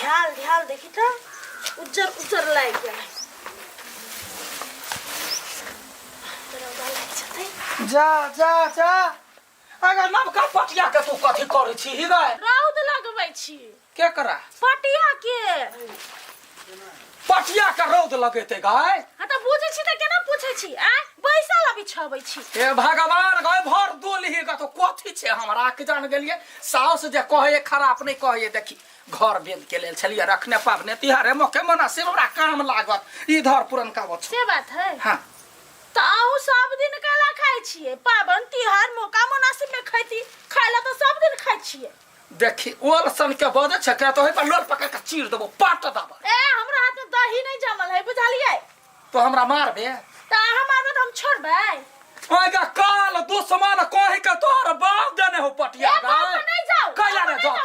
ढ्याल ढ्याल देखी तो उज्जर उज्जर लाग गेल जा जा जा अगर नवका पटिया के तू कथी करे छी ही गए रौद लगबै छी के करा पटिया के पटिया के रौद लगेते गए हां त बुझै छी त केना पूछै छी आ बैसल अभी छबै छी ए भगवान गए भर दोलही का तो कथी छे हमरा के जान गेलिए साउस जे कहे खराब नहीं कहे देखी घर बेद के लेल छलिए रखने पावने तिहारे मौके मुनासिब हमरा काम लागत इधर पुरनका बच से बात है हां ताऊ सब दिन काला खाइ छिए पावन तिहार मौका मुनासिब में खैती खाइला तो सब दिन खाइ छिए देखी ओल सन के बदे छ के तो है पर लोल पकड़ के चीर देबो पाट देबो ए हमरा हाथ में दही नहीं जमल है बुझालिए तो हमरा मारबे ता हम मारबे त हम छोड़बै ओएगा काल दुश्मन कहि के तोहर बाप देने हो पटिया बाप नहीं जाओ कैला रे जात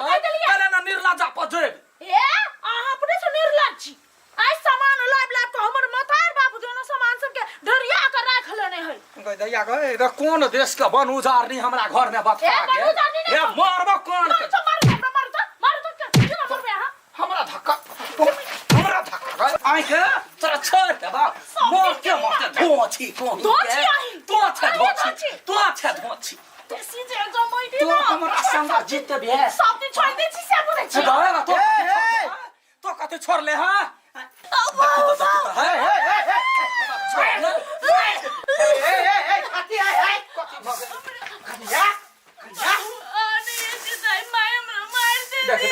कैला ना निर्लजा पजेब ए अहाँ अपने से निर्लज छी आई सामान लाइब लाइब तो हमर मतार बाप जोनो सामान सब के ढरिया के राख लेने है गय दैया गय रे कोन देश के बन उजारनी हमरा घर में बता के ए मारबो कोन के मार तो केना मारबे हां हमरा धक्का गय आई के तोरा छोड़ दे बा मोर के मत धोची कोन धोची आई तो छे धोची देसी जे जमई दी तो ना हमरा संग जीत बे सब दिन छोड़ दे छी से बोले छी गय तो कते छोड़ ले हां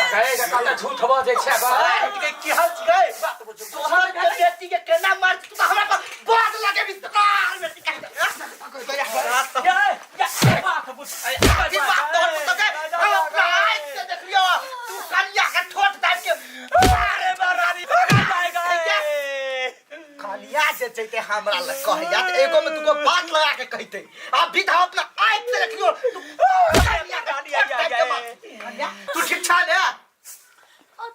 झूठ बाजे की हाल गए तोहर के बेटी के केना मार तू हमरा पर बात लगे भी कार में बात बुझ की बात तोहर तो के अपना आँख से देख लियो तू कन्या के ठोट दाब के अरे बरारी कन्या जे जैते हमरा ल कहया त एगो में तुको बात लगा के कहते अब भी था अपना आँख से देख लियो तू कन्या कन्या तू ठीक छा ले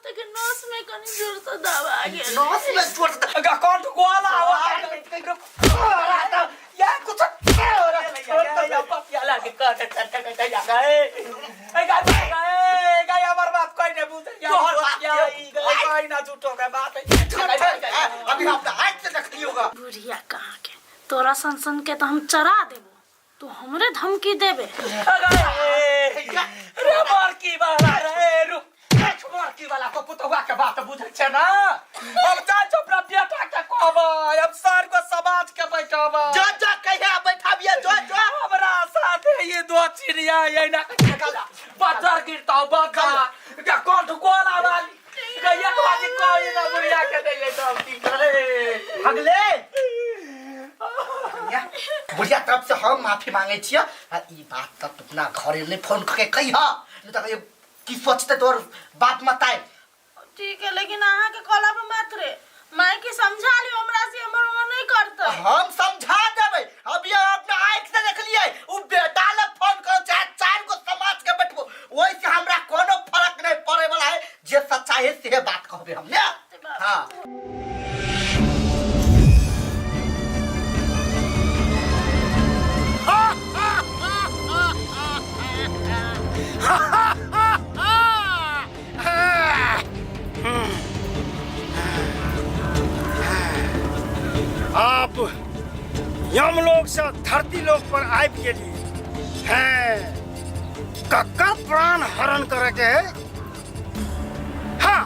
तक नस में कनी जोर से दबा गेल नस में जोर से का कौन गोला आवाज या कुछ या पतिया लागे काट या गए ए गए हमर बात कोई नहीं पूछे तोहर बात या कोई ना झूठो के बात अभी हम हाथ से देख लियोगा बुढ़िया कहां के तोरा सनसन के तो हम चरा देबो तू हमरे धमकी देबे रे मार की बाला रे रुक की वाला को पुतवा के बात बुझै छै ना अब जा चोपड़ा बेटा के कहबा अब सर को समाज के बैठाबा जा जा कहिया बैठाबिए जो हमरा साथे ये दो चिड़िया ये ना कला बाजार गिरता बागा क्या कोट गोला वाली गया तो आज कोई ना बुढ़िया के दे सब ठीक रे अगले बुढ़िया तरफ से हम माफी मांगे छियै ई बात त तू अपना घरे ले फोन करके कहिया नहीं त की सोचते तोर बात मत आए ठीक है लेकिन आहा के कॉल पे मत रे माई के समझा लियो हमरा से हमर वो नहीं करता हम समझा देबे अभी अपना आंख से देख लिए उ बेटा ले फोन कर चाहे चार को समाज के बैठबो ओइ से हमरा कोनो फर्क नहीं पड़े वाला है जे सच्चाई है से बात कहबे हम ले हां आप यमलोक से धरती लोक पर आबि गेली हैं कक्का प्राण हरण करे के हाँ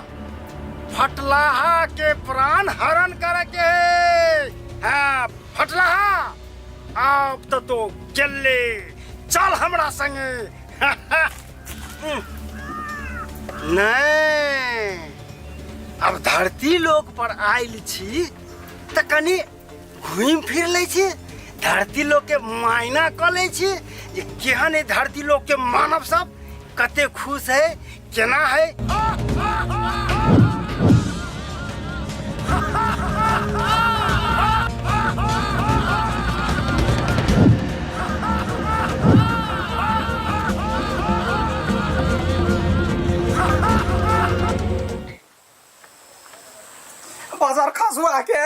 फटलाहा के प्राण हरण करे के हाँ फटलाहा आप तो गेले चल हमरा संगे नहीं अब धरती लोक पर आइल छी त कनी घूम फिर ले छी धरती लोक के मायना क ले छी जे केहन है धरती लोक के मानव सब कते खुश है केना है बाजार खसुआ के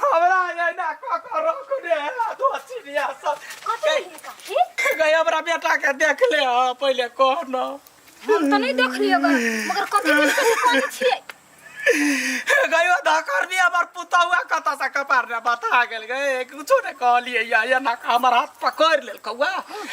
हमरा ये ना को रोक दे दो चिड़िया सब कथि काकी गया हमरा बेटा के देख ले पहले कह न हम तो नहीं देख लियो मगर कथी कौन छिए गयो धकर भी हमार पुता हुआ कता सा कपार ने बता गेल गए कुछो ने कहलिए या ना हमर हाथ पकड़ लेल कौआ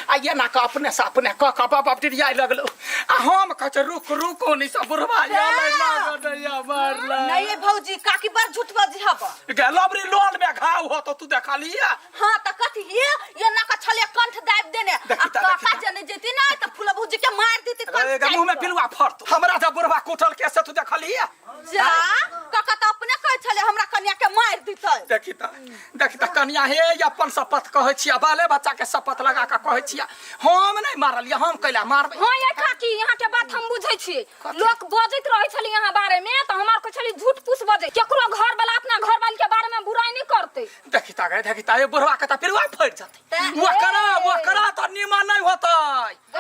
आ ये ना का अपने से अपने क बाप टिरिया लगलो आ हम कह रुक रुको नहीं सब बुढ़वा या लागत मारला नहीं भौजी काकी बार झूठ बाजी हब गलबरी लोन में घाव हो तो तू देखा लिया हां त कथी ये ना का छले कंठ दाब देने आ काका जने जेती ना त फूला भौजी के मार देती कंठ मुंह में पिलुआ फरत हमरा जब बुढ़वा कोठल के से तू देखा लिया जा काका त अपने कह छले हमरा कन्या के मार दितै देखी त कन्या हे अपन शपथ कहै छिया बाले बच्चा के शपथ लगा के कहै छिया हम नहीं मारलिया हम कैला मारबै हां ये काकी यहाँ के बात हम बुझै छी लोग बजैत रहै छली यहाँ बारे में त हमार को छली झूठ पूछ बजै केकरो घर वाला अपना घर वाले के बारे में बुराई नहीं करते देखी त ये बुढ़वा के त पिलुआ फट जाते वो करा त निमन नहीं होतै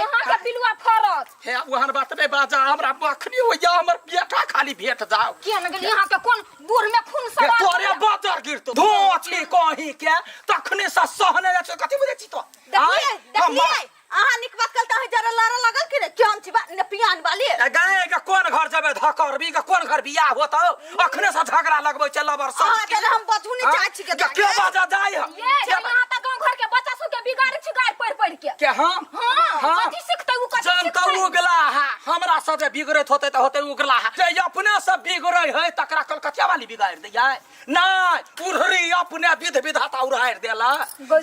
यहाँ के पिलुआ फरत हे वहन बात नहीं बाजा हमरा अखनी होया हमर बेटा खाली भेट जाओ के न गेल यहाँ के कोन बूढ़ में खून सवार तोरे बाजार गिरतो धो छी कहीं के तखने से सहने छ कथि बुझै छी तो देखिए आहा निक बात कलता है जरा लारा लगल कि रे क्यों छी बा ने पियान वाली गए के कोन घर जबे धकरबी के कोन घर बियाह होतो अखने से झगड़ा लगबै छ लबर सब हां के हम बधुनी चाह छी के बाजा जाय ये यहाँ त गांव घर के बच्चा सब के बिगाड़ छी गाय पढ़ के हम हां कथि सिखतै उ कथि जनता उगला है हमरा से जे बिगड़त होतै त होतै उगला है जे अपने सब बिगड़ै है तकरा कलकतिया वाली बिगाड़ दैयै नहीं पुरहरी अपने विध विधाता उड़ाड़ देला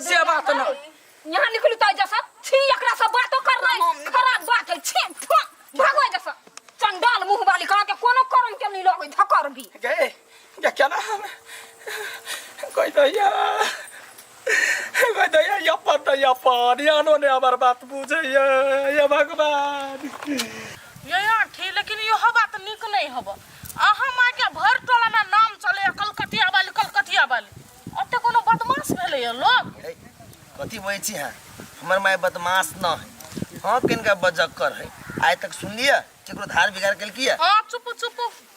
से बात न यहाँ निकलू तो जैसा छी एकरा से बातो कर रही खराब बात है छी भागो जैसा चंडाल मुंह वाली कहा के कोनो करम के नहीं लगई धकर भी गए क्या ना कोई दैया या पर यानो ने हमार बात बुझे या भगवान ये ठीक लेकिन यो बात निक नहीं हब अहाँ माय के भर टोला में नाम चले कलकतिया वाली अते कोनो बदमाश भेले ये लोग कथी बोलै छी हां हमर माय बदमाश न है हां किनका बजक्कर है आइ तक सुन लिया केकरो धार बिगाड़ केल किया हां चुप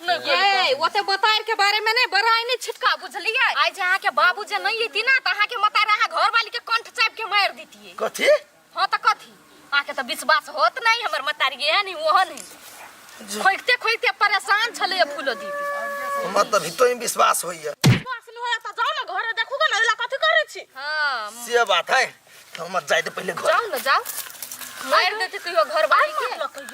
नहीं ये ओते बतार के बारे में नहीं बराई नहीं छिटका बुझलिए आज जहां के बाबू जे नहीं थी ना तहां के मता रहा घर वाली के कंठ चाप के मार दीतिए कथी हां त कथी आके त विश्वास होत नहीं हमर मतारी है नहीं ओहन है खोइते परेशान छले फूलो दीदी हमर त भितो में विश्वास होइया विश्वास न होया त जाओ ना घरे देखू ना एला कथि करे छी हां से बात है हम मत जाए तो पहले घर जाओ ना जाओ मार देते कहियो घर वाली के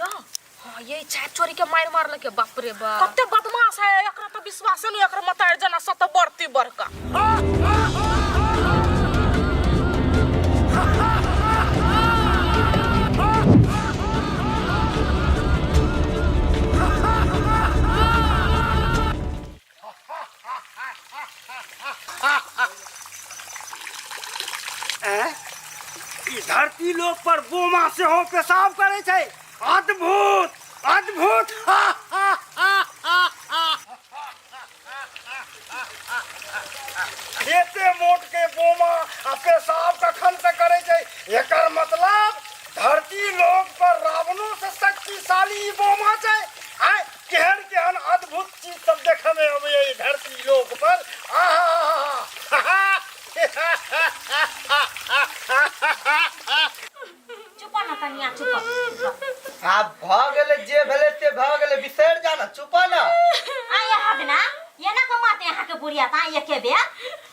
हां ये छाप चोरी के मार लके बाप रे बाप कते बदमाश है एकरा त विश्वास नहीं एकरा मतार जना सत बरती बरका धरती लोग पर बोमा से हो पेशाब करे छे अद्भुत अद्भुत एते मोट के बोमा आ पेशाब कखन से करे छे एकर मतलब धरती लोग पर रावणों से शक्तिशाली बोमा छे आय केहन अद्भुत चीज सब देखे में अबे धरती लोग पर चुप ना तनिया चुप आप भाग गेले जे भेले ते भाग गेले बिसर जाना चुप ना आया हबना ये ना कमाते यहाँ के बुढ़िया ता ये के बे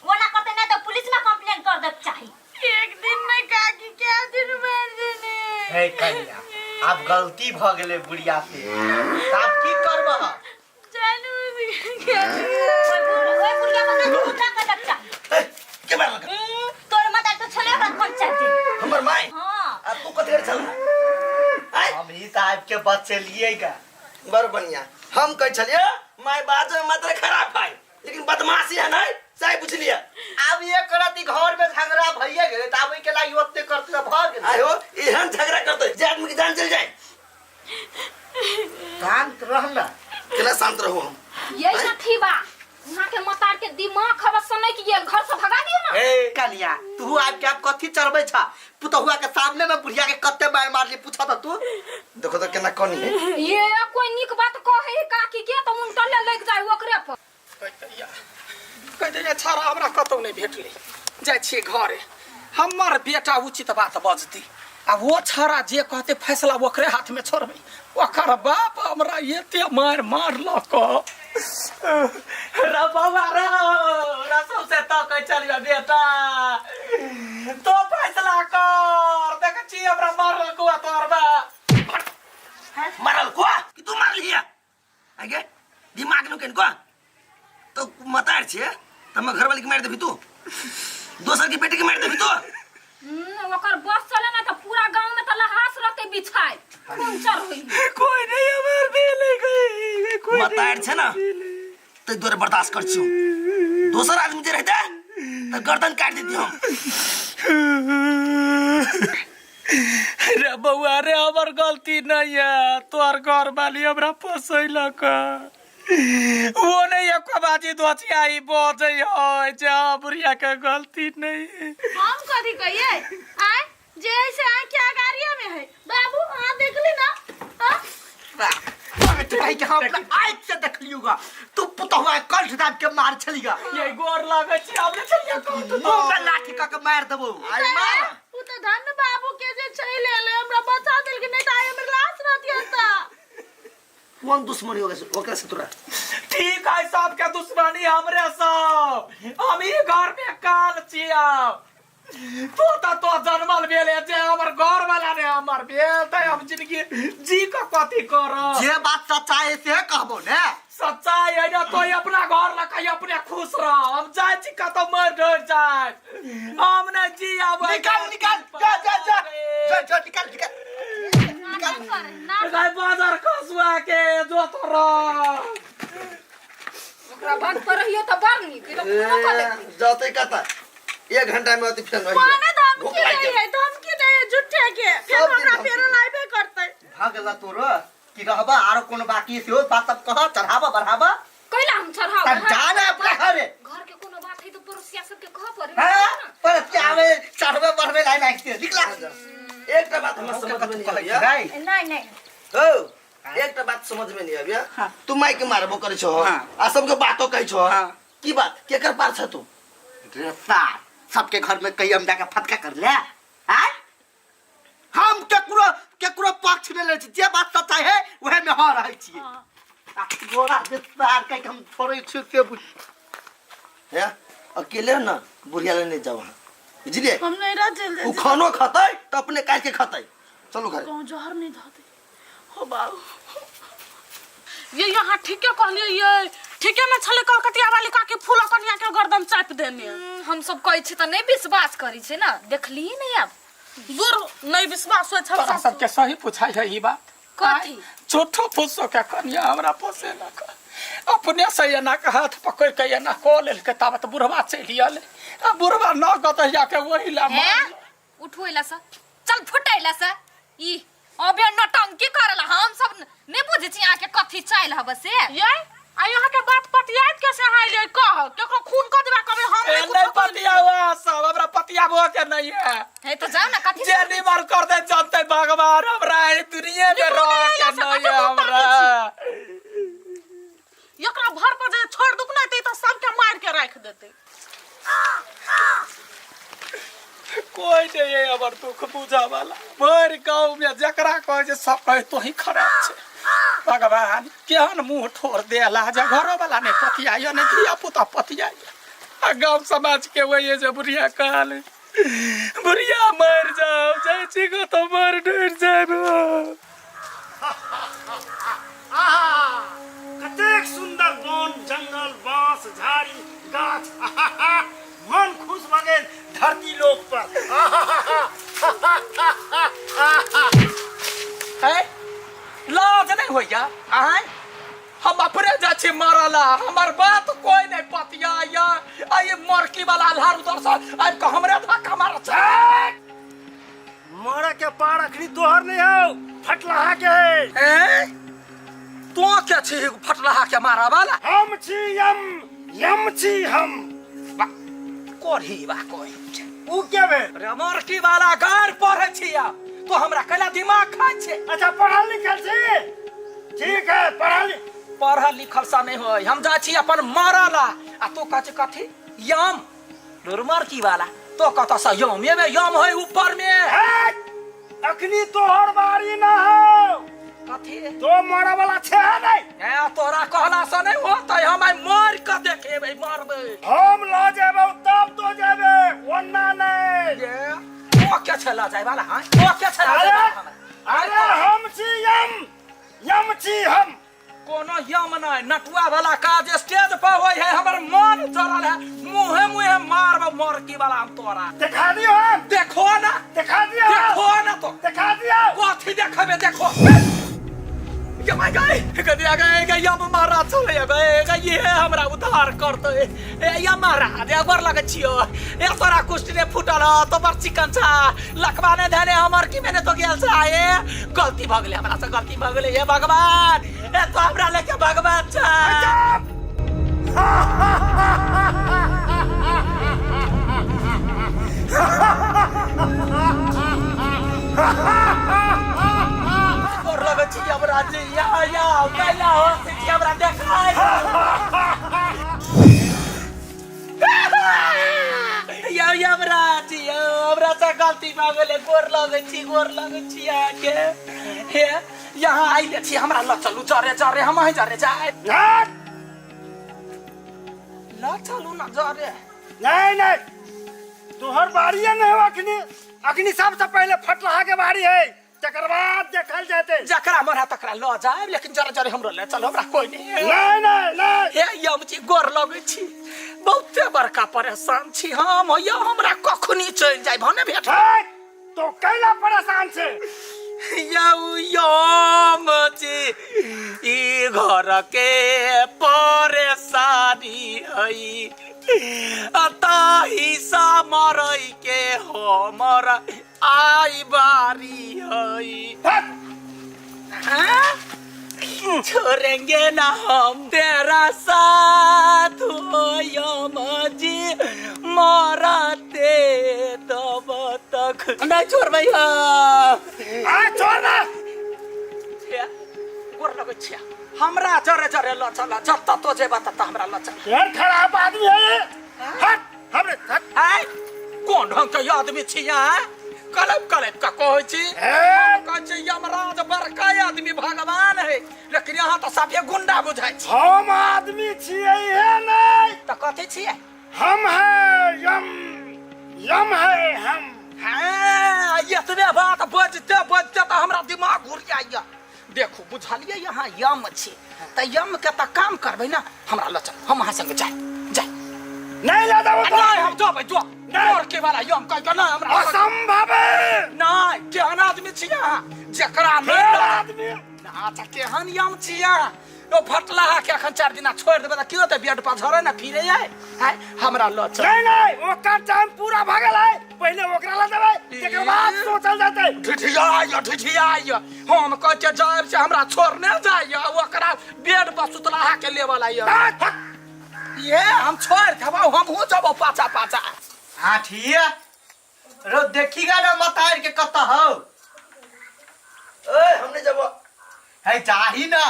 वो ना करते ना तो पुलिस में कंप्लेन कर दे चाहिए एक दिन नहीं काकी क्या दिन मार देने हे कन्या आप गलती भ गेले बुढ़िया से आप की करबा जानू क्या ओए बुढ़िया बता तू उठा कर दे चाहिए के बार लगा तोर मत तो छले हमरा कोन चाहिए हमर माई हां अब तू कथि कर चल आय हम ही साहब के बच्चे लिएगा बर बढ़िया हम कह छलिए माय बाजो मात्र खराब है लेकिन बदमाशी है नहीं सही पूछ लिया अब ये करती घर में झगड़ा भइए गेले त अब के लागि ओते करते भ गेल आयो एहन झगड़ा करते जे आदमी की जान चल जाए शांत रहना केना शांत रहू हम यही ना थी बा यहाँ के मतार के दिमाग खबर सुनै कि ये घर से भगा दियो ना ए कन्या तू आज के आप कथि चढ़बै छा पुतहुआ के सामने में बुढ़िया के कत्ते मार मारली पूछा त तू देखो तो केना कनी है ये कोई निक बात कहे काकी के त उनटले लग जाय ओकरे पर कह दैया छाड़ा हमरा कतौ नहीं भेटले जाय छी घरे हमर बेटा उचित बात बजती आ वो छौड़ा जे कहते फैसला ओकरे हाथ में छोड़बै ओकर बाप हमरा एते मार मारलक रा बाबा रा सबसे तो कह चलिए बेटा तो फैसला कर देख छी हमरा मारल को तोर बा मारल को कि तू मार लिया आगे दिमाग नु केन को तो मतार छे तम घर वाली के मार देबी तू दोसर की बेटी के मार देबी तू ओकर बस चले ना तो पूरा गांव में तो लहास रहते बिछाई खून चर होई कोई नहीं हमर बेले गई कोई मतार छे ना तो दोरे बर्दाश्त कर छियो दोसर आदमी जे रहता तो गर्दन काट देती हम रे बउआ रे हमर गलती नहीं है तोर घर वाली हमरा फसैलक वो नहीं एक बाजी दोचियाई बोझै है जा बुढ़िया के गलती नहीं है हम कथी कहिए आय जैसे आ क्या गाड़िया में है बाबू हां देख ली ना हां भाई के हम आँख से देख लियोगा तू पुतहुआ कंठ दाब के मार छलिगा ये गोर लागे छी हमने चलिया तू का लाठी का के मार देबो आई मार उ तो धन बाबू के जे छैले ले हमरा बचा देल के नहीं तो आय हमर लाश रहती हता कौन दुश्मनी होगा ओकरा से तोरा ठीक है सब के दुश्मनी हमरे सब हम ही घर में काल छिया तो जन्मल भेले जे हमर घर वाला ने हमर भेल त हम जिंदगी जी का कथी करब जे बात सच्चाई से कहबो ने सच्चाई है ना तो अपना घर लका अपने खुश रह हम जाय छी कतो मर डर जाय हम न जी अब निकाल जा निकाल गाय बाजार खसुआ के जो तोरा ओकरा भाग पर रहियो तो बरनी कि तो कोनो कर दे जाते कहता 1 घंटा में अति फिर नहीं माने धमकी नहीं है धमकी नहीं है झूठे के फिर सब हमरा दिन फेर लाइबे करते भागला तोरो कि रहबा आरो कोनो बाकी से हो बात सब कह चढ़ावा बढ़ावा कैला हम चढ़ाव तब जाना अपना घरे घर के कोनो बात है तो पड़ोसिया सब के कह पड़े हां पर क्या आवे चढ़वे बढ़वे लाई नाखते निकला एक बात हम समझ में नहीं आया नहीं ओ एक बात समझ में नहीं आया तू माई के मारबो करे छो आ सबके बातो कहै छो की बात केकर पार छ तू रेसा सबके घर में कहीं हम जाके फटका कर ले हैं हम केकरो पक्ष में ले छी जे बात सच्चाई है वहे में हो रहै छी गोरा विस्तार के हम थोड़े छुप के है अकेले ना बुढ़िया ले नहीं जाओ बुझलिए हम नहीं रह जेल उ खानो खतै तो अपने काट के खतै चलो घर गांव जहर नहीं धाते हो बाबू ये यहाँ ठीक है कहलिए ये ठीक है ना छले कलकतिया वाली का के फूल कनिया के गर्दन चाप देने हम सब कहै छी त नहीं विश्वास करी छै ना देखली नहीं अब दूर नहीं विश्वास होय छ तोरा सबके सही पूछाई है ई बात कथी झूठो फुसो के कन्या हमरा पोसे ना अपने से एना के हाथ पकड़ के एना को लेल के ताबत बुढ़वा चली आले आ बुढ़वा न कत जाके वही ला उठोइला सा चल फुटैला सा ई अबे नटंकी करला हम सब नहीं बुझे छी आके कथी चाइल हब से ये आ यहाँ के बात पतियात कैसे हाय ले कह केकरो खून क देबा कबे हम नहीं पतियावा सब हमरा पतियाबो के नहीं है है तो जाओ ना कथी जे निमर कर दे जानते भगवान हमरा ई दुनिया में रह के नहीं है हमरा एकरा भर पर जे छोड़ दुक ना त सबके मार के राख देते कोई नहीं है हमर दुख बुझा वाला भर गांव में जकरा कहे जे सब कहे तो ही खराब छे भगवान केहन मुंह ठोर देला जे घरो वाला ने पतियायो ने धिया पुता पतियायो आ गांव समाज के वही जे बुढ़िया कहले बुढ़िया मर जाओ जाय छी को तो मर डर जाबो कतेक सुंदर वन जंगल बांस झाड़ी गाछ मन खुश भ गेल धरती लोक पर है लाज नहीं होइया आय हम अपने जा छी मरला हमर बात कोई नहीं पतियाया आई मरकी वाला आल्हार उधर से आई को हमरे धक्का मार छै मर के पार अखनी तोहर नहीं हो फटलहा के ए तो क्या छी फटलहा के मारा वाला हम छी यम छी हम कोढ़ी बा कोई उ के बे रे मरकी वाला घर पढ़े छिया तो हमरा कला दिमाग खाइ छै अच्छा पढ़ल लिखल छी ठीक है पढ़ल लिखल सा नहीं होय हम जा छी अपन मरला आ तो कह कथी यम मरकी वाला तो कहता सा यम में यम होय ऊपर में अखनी तोहर बारी ना हो। कथी तो मरे वाला छे नहीं। ए तोरा कहला से नहीं होतै हम आई मार के देखेबै मारबै हम ला जेबे तब तो जेबे वरना नहीं। ये ओ क्या छला जाय वाला हां ओ क्या छला जाय वाला अरे हम छी यम छी हम। कोनो यम नहीं नटुआ वाला काज स्टेज पर होय है हमर मन जरल है मुहे मारब मरकी वाला हम तोरा दिखा दियो हम। देखो ना दिखा दियो तो दिखा दियो। कथी देखबे देखो ये माय गए कदी आ गए यम मारा चले गए ये हमरा उद्धार करते ए या मारा दे बर लगे छियो ए तोरा कुष्ठ ने फुटल तो पर चिकन छा लखवाने धने हमर की मैंने तो गेल छा ए गलती भ गेले हमरा से गलती भ गेले हे भगवान ए तो हमरा लेके भगवान छा और लगे छी हमरा जी या कैला हो छी हमरा देखाय या हमरा जी हमरा से गलती भ गेले गोर लगे छी आके हे यहाँ आइले छी हमरा ल चलू जरे हम ही जरे जाए ल चलू ना जरे नहीं तोहर बारी नहीं हो। अखनी सबसे पहले फटलहा के बारी है तकर बाद देखल जाते। जकरा मरा तकरा ल जाए लेकिन जरे हमरो ले चल हमरा कोई नहीं नहीं हे यम छी गोर लगे छी बहुते बड़का परेशान छी हम यो हमरा कखनी चल जाय भने भेट तो कैला परेशान छे यम छी ई घर के परेशानी हई अताही सा मरई के हमर आई बारी हई छोड़ेंगे ना हम तेरा साथ हो यम जी मरते तब तक नहीं छोड़ भैया छोड़ना गोर लगे छिया हमरा जरे ल चला जब तक तो जेबा तब हमरा ल चल यार खराब आदमी है हट हमरे हट आय कोन ढंग के आदमी छिया कलप का कहै छी कहै छी यमराज बड़का आदमी भगवान है लेकिन यहाँ तो सब गुंडा बुझाय छी हम आदमी छियै है नहीं तो कथी छियै हम है यम है हम। हाँ इतने बात बजते तो हमरा दिमाग घुर जाइए देखो बुझलिए यहाँ यम छी त यम के त काम करबै ना हमरा ल चल हम अहाँ संग जाय नहीं ला दो नहीं हम जबै जो मोर के वाला यम कह के ना हमरा असंभव नहीं केहन आदमी छी यहाँ जकरा नहीं आदमी ना अच्छा केहन यम छी यहाँ ओ फटला के अखन 4 दिन छोड़ देबे त कियो त बेड पर झरे ना फिरे है हमरा ल चल नहीं ओकर टाइम पूरा भ गेल है पहले ओकरा ला देबै तकर बाद सोचल जेतै। ठिठिया हम कह के जाब से हमरा छोड़ने जाइए ओकरा बेड पर सुतला के लेवल आइए ये हम छोड़ देबो हम हो जबो पाछा हाँ ठीक है रो देखिगा ना मतार के कत हो ए हमने जब है जाही ना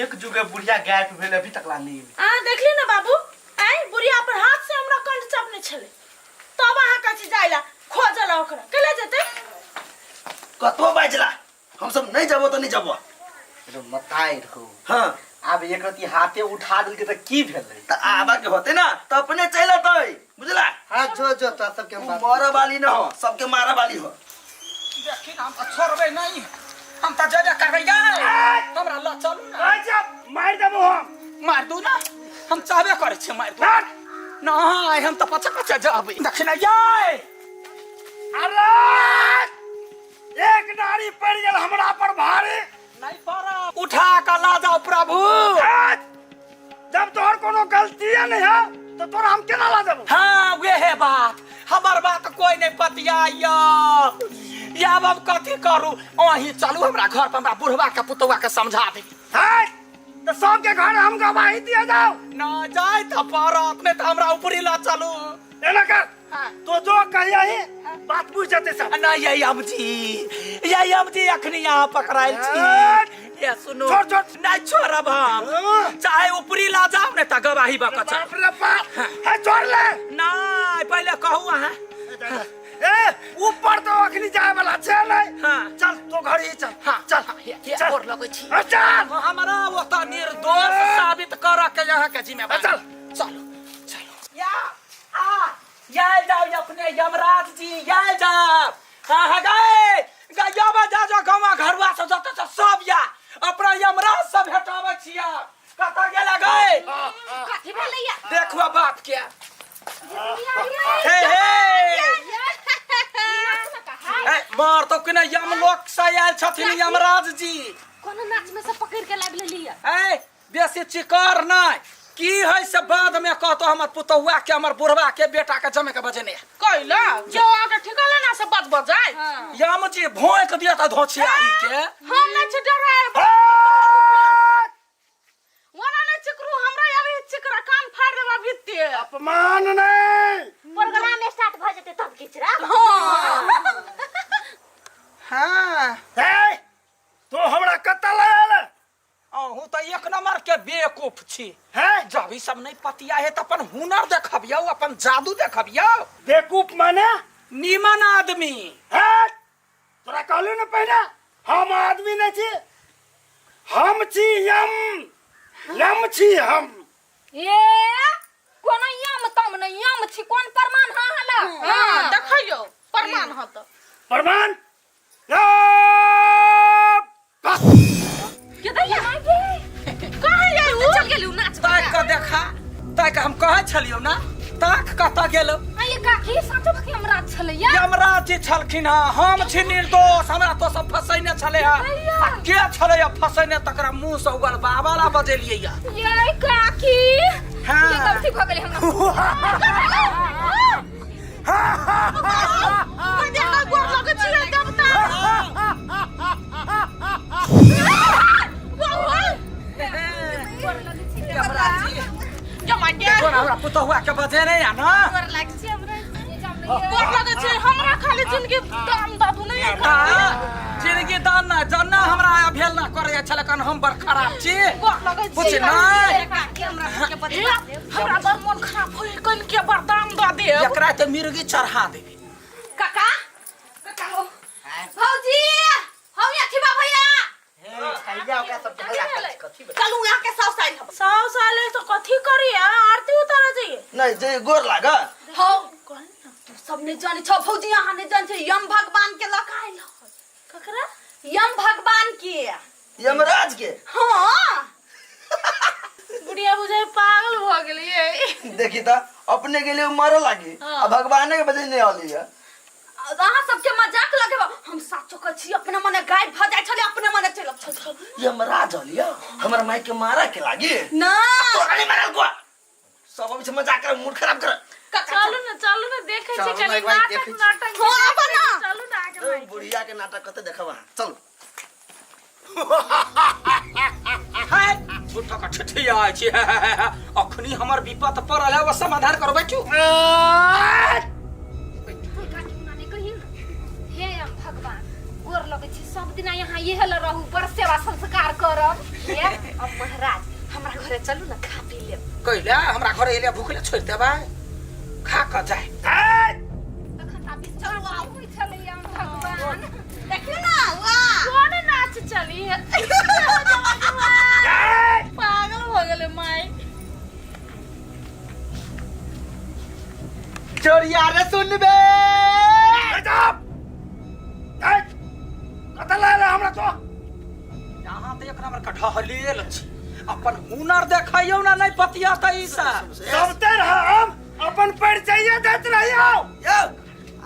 एक जुगे बुढ़िया गायब भेल अभी तक ला नहीं देखली ना बाबू आई बुढ़िया अपन हाथ से हमरा कंठ चपने छले तब अहाँ कछि जाइला खोजला ओकरा केले जेते कतो बाजला हम सब नहीं जबो तो नहीं जबो रो मतार हो हां अब एक रति हाथे उठा दिल के त की भेलै त आबा के होते ना तो अपने चला तय बुझला हां जो तो सबके मारा वाली न हो सबके मारा वाली हो देखि हम त छोड़बे नहीं हम त जेबे करबै गए हमरा ल चलू ना जब मार देबो हम मार दू ना हम चाहबे करे छी मार दू नहीं हम त पछा जाबै देखि ना जाय अरे एक नारी पड़ गेल हमरा पर भारी नहीं पारा उठा के ला जाओ प्रभु जब तोहर कोनो गलती नहीं है तो तोरा हम केना ला देबो। हाँ वे है बात हमर बात कोई नहीं पतियाइया या अब कथी करू वहीं चलू हमरा घर पर हमरा बुढ़वा के पुतवा के समझा दे तो सबके घर हम गवाही दिया जाओ ना जाए तो पारत नहीं तो हमरा ऊपरी ला चलू एना कर तो जो कहिया ही बात पूछ जाते सब ना ये अमजी अखनी यहाँ पकड़ाइल छी ये सुनो छोड़ नहीं छोड़ब हम चाहे ऊपरी ला जाओ नहीं तो गवाही बकच बाप रे बाप है छोड़ ले नहीं पहले कहू अहाँ ए ऊपर तो अखनी जाए वाला चल नहीं हाँ। चल तो घर ही चल हाँ चल चल गोर लगै छी चल हमरा ओता निर्दोष साबित कर के यहाँ के जिम्मेवार चल। चलो चलो या जाओ अपने यमराज जी या जाओ हाँ गए गया जा जा गाँव घरवा से जते से सब या अपना यमराज से भेटावे छिया कतऽ गेला गए कथी भेलैया देखबा बात के हे मार तो कने यमलोक से आयल छथिन यमराज जी कोनो नाच में से पकड़ के लाग लेलिया ए बेसी चिकर नहीं की है से बाद में कहतो हमर पुतौआ के हमर बुढ़वा के बेटा के जमे के बजने कैला जो आके ठिकाना ना से बच बजाय यम जी भोंक दिया था धोछिया ही के हम नहीं छ डराए वना नहीं चिकरू हमरा अभी चिकरा कान फाड़ देबा भित्ते अपमान नहीं प्रोग्राम स्टार्ट भ जेते तब किचरा हां ए तो हमरा कत्ता लायल अहू तो एक नंबर के बेवकूफ छी है जब ई सब नहीं पतिया है तो अपन हुनर देखबियो अपन जादू देखबियो बेवकूफ माने नीमन आदमी है तोरा कहलू न पहिने हम आदमी नहीं छी हम छी यम छी हम ए कोनो यम तम न यम छी कोन प्रमाण हां हला हां देखियो प्रमाण ह त प्रमाण के दैया कहे जाई उ चल गेलू नाच ताक के देखा ताक हम कहै छलियो ना ताक कतऽ गेलो आये काकी साचो के यमराज छलैया यमराज जी छलखिन हम छी निर्दोष हमरा तो सब फसैने छले आ के छले फसैने तकरा मुंह से उगल बाबाला बजेलियै या ये काकी हाँ। ये गलती भ गेलै हमरा कोई देखा गोर लगे छियै देवता यमराज जी जमाटे तोरा हमरा पुतहुआ के बजेने या ना गोर लाग छी हमरा गोर लगे छै हमरा खाली जिंदगी दाम दादू नहीं हाँ, जिंदगी दान ना जन्ना हमरा भेल ना करे छले कन हम बड़ खराब छी गोर लगे कुछ छै नहीं काकी हमरा के बता हमरा बड़ मन खराब होई कल के बरदाम द दे एकरा ते मिर्गी चढ़ा देबी काका काका हो भौजी हम या छिबा भैया कलू यहां के 100 साल 100 साल तो कथी करी आरती उतार जाइए नहीं जे गोर लागा हो तू सब ने जाने छ भौजी यहाँ ने जाने छ यम भगवान के लकाइल ककरा यम भगवान के यमराज के हां बुढ़िया बुझाई पागल भ गेलिए देखी त अपने के लिए मर लागी आ भगवान के बजे नहीं आली है अहाँ सबके मजाक लगेबा हम साचो कह छी अपने मने गाइड भ जाय छले अपने मने चलब चल यमराज आलिया हमर माई के मारा के लागी ना तो खाली मारल को सब हम से मजाक कर मूड खराब कर चलू ना देखे छी चलू ना, कनी एक बार देखे छी। नाटक हाँ, बना। चलू ना आगे ए, भाई बुढ़िया के नाटक कते देखबा चल हाय झूठा का ठठिया छी अखनी हमर विपत पड़ल है वो समाधान करबै छु हे यम भगवान गोर लगे छी सब दिन यहाँ ये हल रहू पर सेवा संस्कार करब हे अब महाराज हमरा घरे चलू ना खा पी ले कइला हमरा घरे एले भूखले छोड़ देबा खा क जाए तखन ता बीच चलू आबै छले यम भगवान देखियो ना वाह कौन नाच चली है पागल हो गेले माई चोरिया रे सुनबे कत्ता लायल हमरा तो यहाँ तो एक नंबर का ढहलेल छी अपन हुनर देखाइयो ना नहीं पतिया त ई सब सबते हम अपन परिचय देत रहियो यो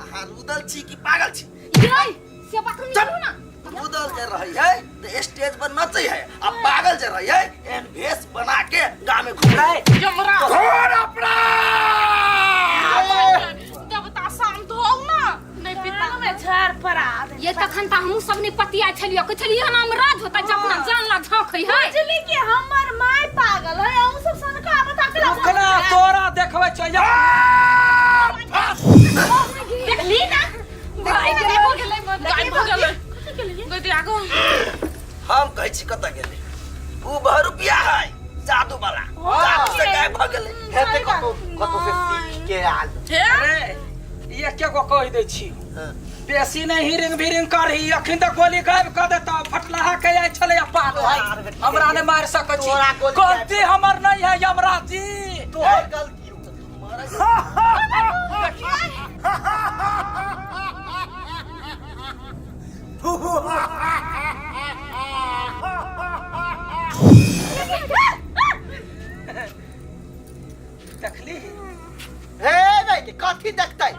आहा रुदल छी कि पागल छी ये से बात हम नहीं ना रुदल जे रही है तो स्टेज पर नचै है अब पागल जे रही है एन भेष बना के गांव में घूम रहा है जमरा घोर अपराध देवता शांत हो ना नहीं पिता में झाड़ पड़ा ये तखन ता हमहु सब ने पतिया छलियो के छलियो नाम राज होता जब अपना जान ला झांकै है बुझली कि हमर माय पागल है हम सब सनका बता के ओकरा तोरा देखबै चाहिए देखली ना गाय के हो गेलै गाय हो गेलै गति आगो हम कहै छी कत गेलै उ 2 रुपया है जादू वाला जादू से गायब भ गेलै हेते कतो से सीख के आल अरे ये के को कह दै छी बेसी नहीं हिरिंग भिरिंग करही अखन तक गोली गायब कर देता फटलाहा के आइ छले पाल भाई हमरा ने मार सकै छी गलती हमर नहीं है यमराज जी तोहर गलती देखली हे भाई कथी देखतै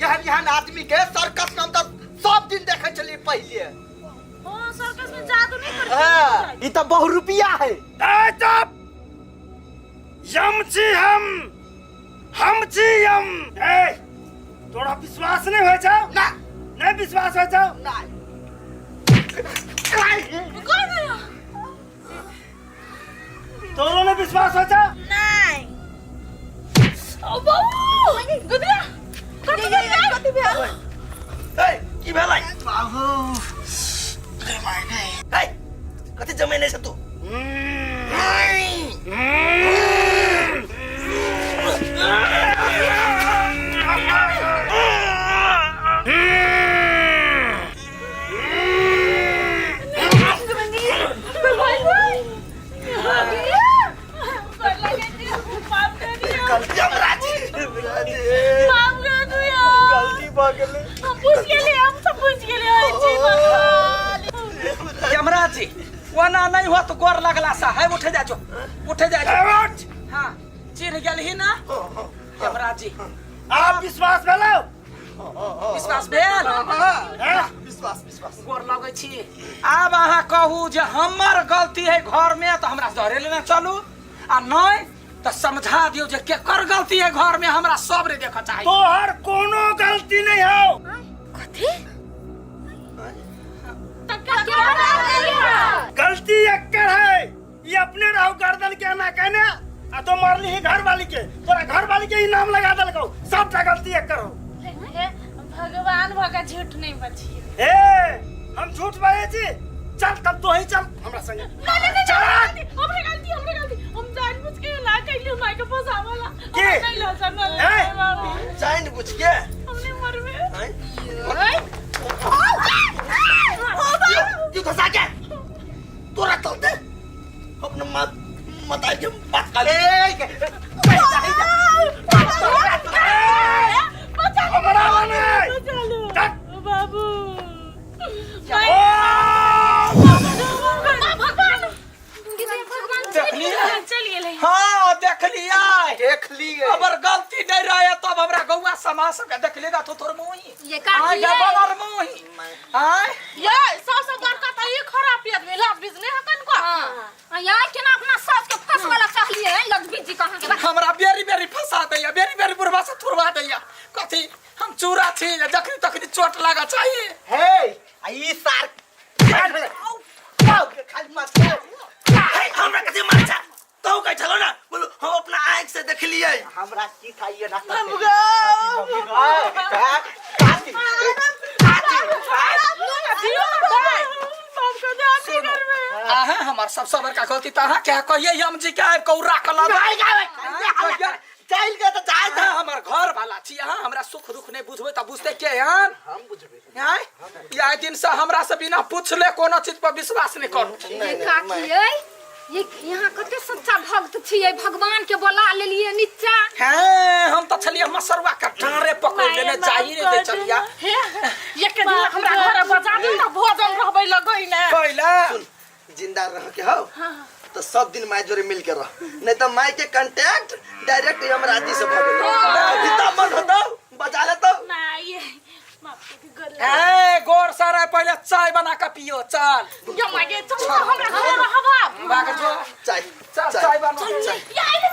यहाँ आदमी के सर्कस में हम तो सब दिन देखे चलिए पहले हां सर्कस में जादू नहीं करते हाँ, ये तो बहुत रुपया है ए चुप यम छी हम छी यम ए तोरा विश्वास नहीं होय छौ ना नहीं विश्वास होय छौ नहीं तोरो नहीं विश्वास होय छौ नहीं ओ बाबू गुदिया कथी भेल ए की भेलै बाबू ए कथि जमेने छ तू गलती बगल यमराज जी वना नहीं हो तो गोर लगला सा है उठे जा जो हाँ चिन्ह गेलही ना यमराज जी आप विश्वास भेलौ विश्वास भेल विश्वास गोर लगै छी आब अहाँ कहू जे हमर गलती है घर में तो हमरा धरे लेना चलू आ नहीं तो समझा दियो जे केकर गलती है घर में हमरा सब रे देखा चाहिए तोहर कोनो गलती नहीं हो गलती एकर है ये अपने रहू गर्दन के ना कहने आ तो मारली ही घर वाली के तोरा घर वाली के ही नाम लगा दलको सबटा गलती एकर हो भगवान भगा झूठ नहीं बचिए ए हम झूठ बाजे छी चल तब तो ही चल हमरा संगे हमरे गलती हम जानबूझ के ला कइले माई के फसावला के? नहीं ला जानल जान बुझ के हमने मरवे तू धसा के तोरा चलते अपने मत के बात कर हमरा नहीं बाबू देखली चलिए ले हाँ देख लिया देख लिए अगर गलती नहीं रहे तब हमरा गौवा समाज के देख लेगा तो तोर मोही ये का आय किए? बनर मोही आय ये सबसे बड़का तो ये खराब आदमी लाभ बिजनेस हकन को हां यहाँ के ना अपना सास के फसवाला चाहलिए लग्बी जी कहां के हमरा बेरी फंसा दैया बेरी बुढ़वा से थुरवा दैया कथी हम चूरा छी जखनी तखनी चोट लागा चाहिए हे ई सार खाली मत हमरा कथि मार छ तो कह चलो ना बोलो हम अपना आंख से देख लिए हमरा की खाइए ना आहा हमार सबसे बड़का गलती त अहाँ क्या कहिए हम जी के कौरा कला चल के तो चाय था हमर घर वाला छी अहाँ हमरा सुख दुख नहीं बुझबै त बुझते के हम बुझबे आय या दिन से हमरा से बिना पूछले कोनो चीज पर विश्वास नहीं करू ये का किए? ये यहाँ कते सच्चा भक्त छिए भगवान के बोला लेलिए नीचा हैं हम तो छलिए मसरवा का डारे पकड़ लेने जाई रे दे चलिया ये के दिन हमरा घर बजा दे त भोजन रहबै लगै ने पहिला जिंदा रह के हो तो सब दिन माय जोरे मिल के रह नहीं तो माय के कांटेक्ट डायरेक्ट हमरा आदि से भगल भीतर मन होतो बचा ले तो ना ये माफ के गल ए गोर सारा पहले चाय बना के पियो चल ये मागे चल हमरा घर रहबा बाग जो चाय चाय बना ये आइले